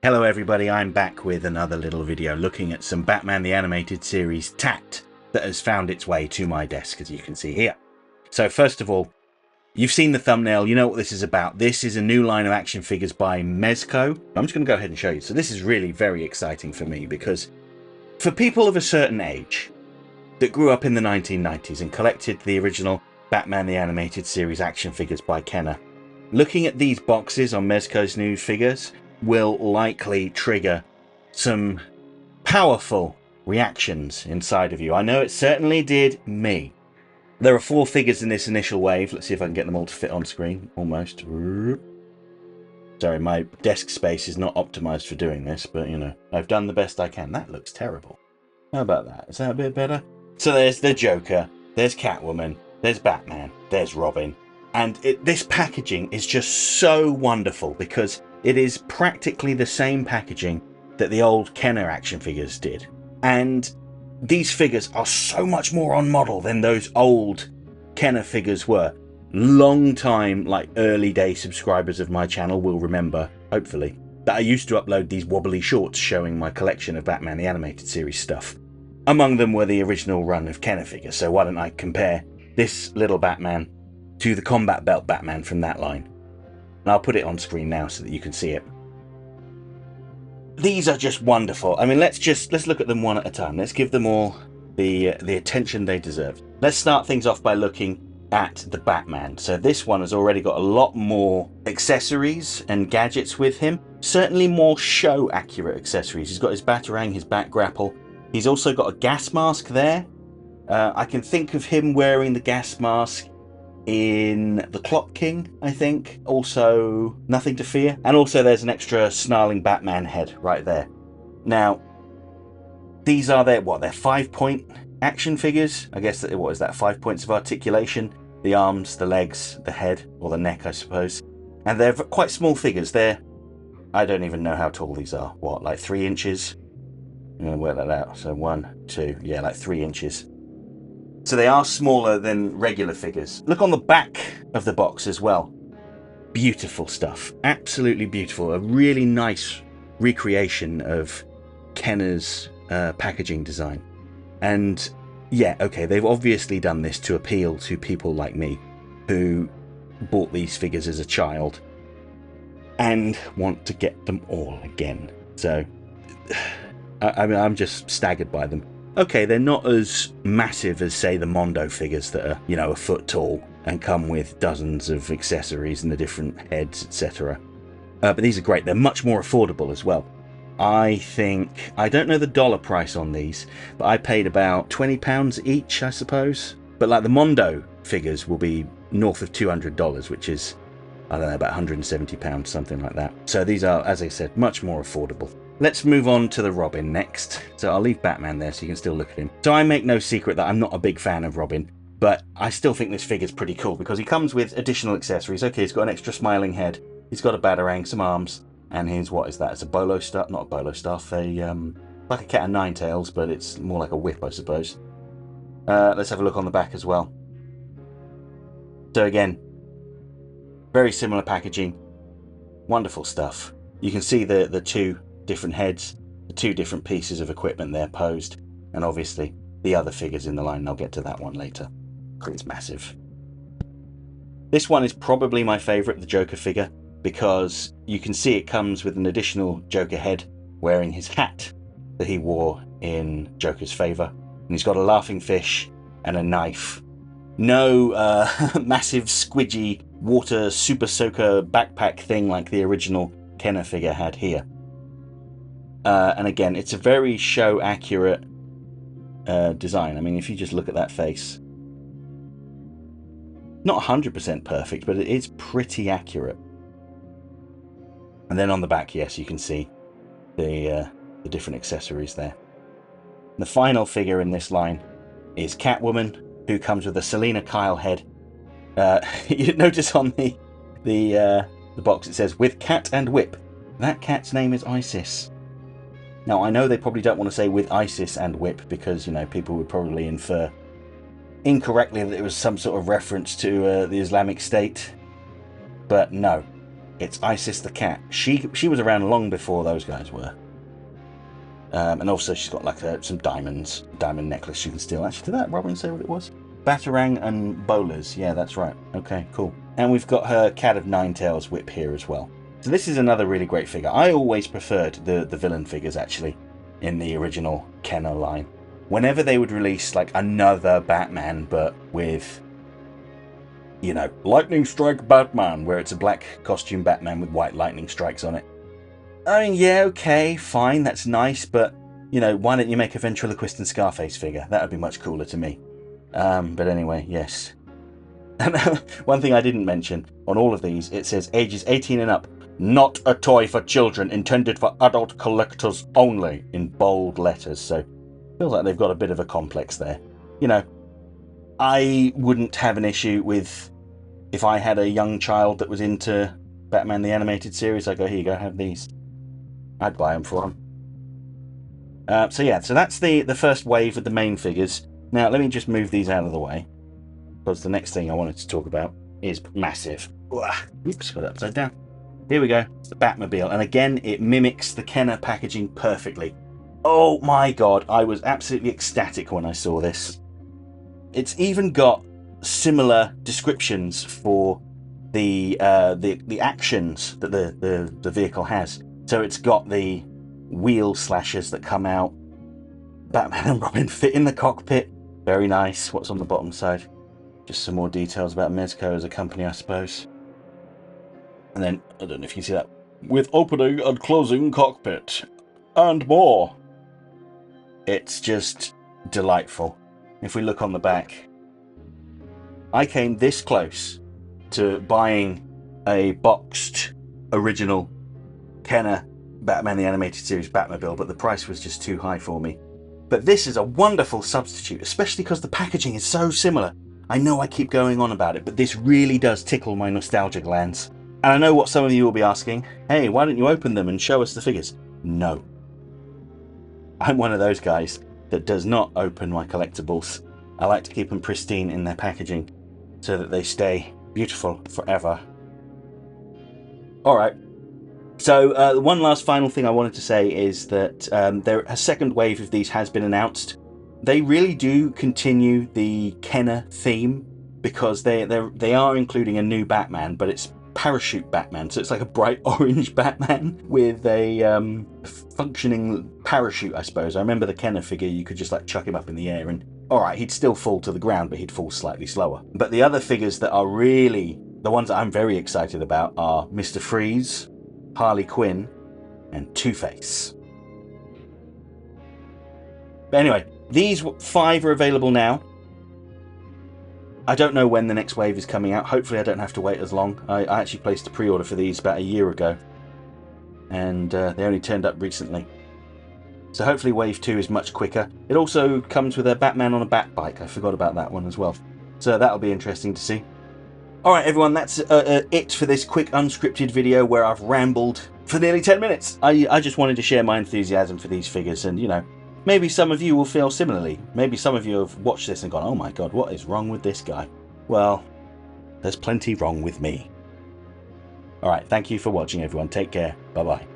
Hello everybody, I'm back with another little video looking at some Batman the Animated Series tat that has found its way to my desk, as you can see here. So first of all, you've seen the thumbnail, you know what this is about. This is a new line of action figures by Mezco. I'm just going to go ahead and show you. So this is really very exciting for me because for people of a certain age that grew up in the 1990s and collected the original Batman the Animated Series action figures by Kenner, looking at these boxes on Mezco's new figures will likely trigger some powerful reactions inside of you. I know it certainly did me. There are 4 figures in this initial wave. Let's see if I can get them all to fit on screen. Almost. Sorry, my desk space is not optimized for doing this, but you know, I've done the best I can. That looks terrible. How about that? Is that a bit better? So there's the Joker, there's Catwoman, there's Batman, there's Robin. And this packaging is just so wonderful because it is practically the same packaging that the old Kenner action figures did. And these figures are so much more on model than those old Kenner figures were. Long time, like early day subscribers of my channel will remember, hopefully, that I used to upload these wobbly shorts showing my collection of Batman the Animated Series stuff. Among them were the original run of Kenner figures, so why don't I compare this little Batman to the Combat Belt Batman from that line. And I'll put it on screen now so that you can see it. These are just wonderful. I mean, let's look at them one at a time. Let's give them all the attention they deserve. Let's start things off by looking at the Batman. So this one has already got a lot more accessories and gadgets with him. Certainly more show accurate accessories. He's got his Batarang, his Bat Grapple. He's also got a gas mask there. I can think of him wearing the gas mask in the Clock King, I think. Also, Nothing to Fear. And also there's an extra snarling Batman head right there. Now, these are their 5-point action figures. I guess, what is that, 5 points of articulation? The arms, the legs, the head, or the neck, I suppose. And they're quite small figures. I don't even know how tall these are. What, like 3 inches? I'm going to work that out. So 1, 2, yeah, like 3 inches. So they are smaller than regular figures. Look on the back of the box as well. Beautiful stuff. Absolutely beautiful. A really nice recreation of Kenner's packaging design. And yeah, okay, they've obviously done this to appeal to people like me who bought these figures as a child and want to get them all again. So, I mean, I'm just staggered by them. Okay, they're not as massive as, say, the Mondo figures that are, you know, a foot tall and come with dozens of accessories and the different heads, etc. But these are great. They're much more affordable as well. I think, I don't know the dollar price on these, but I paid about £20 each, I suppose. But like the Mondo figures will be north of $200, which is, I don't know, about £170, something like that. So these are, as I said, much more affordable. Let's move on to the Robin next. So I'll leave Batman there so you can still look at him. So I make no secret that I'm not a big fan of Robin, but I still think this figure's pretty cool because he comes with additional accessories. Okay, he's got an extra smiling head. He's got a Batarang, some arms, and his, what is that? It's a bolo staff, not a bolo staff, like a cat of nine tails, but it's more like a whip, I suppose. Let's have a look on the back as well. So again, very similar packaging. Wonderful stuff. You can see the 2 different heads, the 2 different pieces of equipment there posed, and obviously the other figures in the line. I'll get to that one later. It's massive. This one is probably my favourite, the Joker figure, because you can see it comes with an additional Joker head wearing his hat that he wore in Joker's favour, and he's got a laughing fish and a knife. No massive squidgy water super soaker backpack thing like the original Kenner figure had here. And again, it's a very show accurate design. I mean, if you just look at that face, not 100% perfect, but it is pretty accurate. And then on the back, yes, you can see the different accessories there. The final figure in this line is Catwoman, who comes with a Selena Kyle head. You notice on the box it says, with cat and whip. That cat's name is Isis. Now, I know they probably don't want to say with ISIS and whip because, you know, people would probably infer incorrectly that it was some sort of reference to the Islamic State. But no, It's Isis the cat. She was around long before those guys were. And also she's got like some diamond necklace she can steal. Actually, did that Robin say what it was? Batarang and bowlers. Yeah, that's right. Okay, cool. And we've got her Cat of Nine Tails whip here as well. So this is another really great figure. I always preferred the villain figures, actually, in the original Kenner line. Whenever they would release, like, another Batman, but with, you know, Lightning Strike Batman, where it's a black costume Batman with white lightning strikes on it. I mean, yeah, okay, fine, that's nice, but, you know, why don't you make a ventriloquist and Scarface figure? That would be much cooler to me. But anyway, yes. And one thing I didn't mention, on all of these, it says ages 18 and up. Not a toy for children, intended for adult collectors only, in bold letters. So, feels like they've got a bit of a complex there. You know, I wouldn't have an issue with if I had a young child that was into Batman the Animated Series. I go, here you go, have these. I'd buy them for them. So yeah, so that's the first wave of the main figures. Now, let me just move these out of the way, because the next thing I wanted to talk about is massive. Oops, got it upside down. Here we go, it's the Batmobile, and again, it mimics the Kenner packaging perfectly. Oh my god, I was absolutely ecstatic when I saw this. It's even got similar descriptions for the actions that the vehicle has. So it's got the wheel slashers that come out. Batman and Robin fit in the cockpit. Very nice. What's on the bottom side? Just some more details about Mezco as a company, I suppose. And then, I don't know if you see that, with opening and closing cockpit, and more. It's just delightful. If we look on the back, I came this close to buying a boxed original Kenner Batman the Animated Series Batmobile, but the price was just too high for me. But this is a wonderful substitute, especially because the packaging is so similar. I know I keep going on about it, but this really does tickle my nostalgia glands. And I know what some of you will be asking, hey, why don't you open them and show us the figures? No. I'm one of those guys that does not open my collectibles. I like to keep them pristine in their packaging so that they stay beautiful forever. Alright, so one last final thing I wanted to say is that a second wave of these has been announced. They really do continue the Kenner theme, because they are including a new Batman, but it's Parachute Batman, so it's like a bright orange Batman with a functioning parachute, I suppose. I remember the Kenner figure, you could just like chuck him up in the air and alright, he'd still fall to the ground, but he'd fall slightly slower. But the other figures that are really the ones that I'm very excited about are Mr. Freeze, Harley Quinn, and Two-Face. But anyway, these 5 are available now. I don't know when the next wave is coming out. Hopefully I don't have to wait as long. I actually placed a pre-order for these about a year ago, and they only turned up recently. So hopefully wave 2 is much quicker. It also comes with a Batman on a bat bike. I forgot about that one as well. So that'll be interesting to see. Alright everyone, that's it for this quick unscripted video where I've rambled for nearly 10 minutes. I just wanted to share my enthusiasm for these figures, and you know, maybe some of you will feel similarly. Maybe some of you have watched this and gone, oh my god, what is wrong with this guy? Well, there's plenty wrong with me. Alright, thank you for watching everyone. Take care. Bye bye.